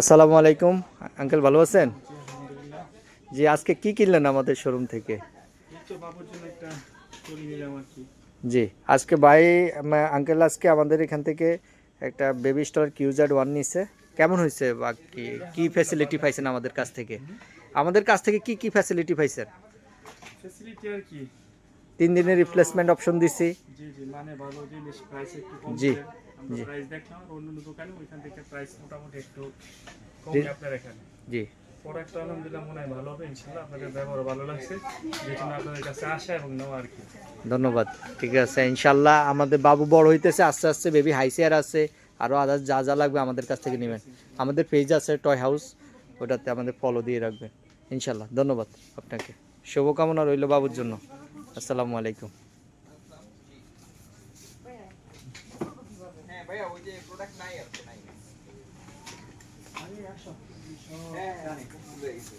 আসসালামু আলাইকুম আঙ্কেল, ভালো আছেন? জি, আলহামদুলিল্লাহ। জি, আজকে কি কিনলেন আমাদের শোরুম থেকে? এই তো বাবুর জন্য একটা চুড়ি নিলাম আর কি। জি, আজকে ভাই আঙ্কেল আজকে আমাদের এখান থেকে একটা বেবি স্টার কিউজেড ওয়ান নিছে। কেমন হয়েছে বা কি কি আলহামদুলিল্লাহ ফ্যাসিলিটি ভালো পাইছেন লাগছে। আমাদের কাছ থেকে? আমাদের কাছ থেকে কি কি ফ্যাসিলিটি পাইছেন? ফ্যাসিলিটি আর কি 3 দিনের ভালো। রিপ্লেসমেন্ট অপশন দিছি। জি জি, মানে ভালো জিনিস, প্রাইস একটু কম জি করে। আমরা জি প্রাইস দেখলাম আর অন্য দোকানে, ওইখান থেকে প্রাইস মোটামুটি একটু কমই রি- আপনার এখানে। জি, প্রোডাক্টটা আলহামদুলিল্লাহ মনে হয় ভালো হবে ইনশাল্লাহ। আপনাদের ব্যবহার ভালো লাগছে, যে জন্য আপনাদের কাছে আসা এবং নেওয়া আর কি। ধন্যবাদ। ঠিক আছে, ইনশাল্লাহ আমাদের বাবু বড় হইতেছে আস্তে আস্তে, বেবি হাইসিয়ার আছে, আরও আদার্স যা যা লাগবে আমাদের কাছ থেকে ঠিক নেবেন। আছে ইনশাল্লাহ। আমাদের পেজ আছে টয় হাউস, ওটাতে আমাদের ফলো দিয়ে রাখবেন ইনশাল্লাহ। ধন্যবাদ আপনাকে, শুভকামনা রইল বাবুর জন্য। আসসালামু আলাইকুম। হ্যাঁ ভাইয়া, ওই যে প্রোডাক্ট নাই আর কি, নাই। আমি আসো। হ্যাঁ হ্যাঁ, ভুলে গেছি।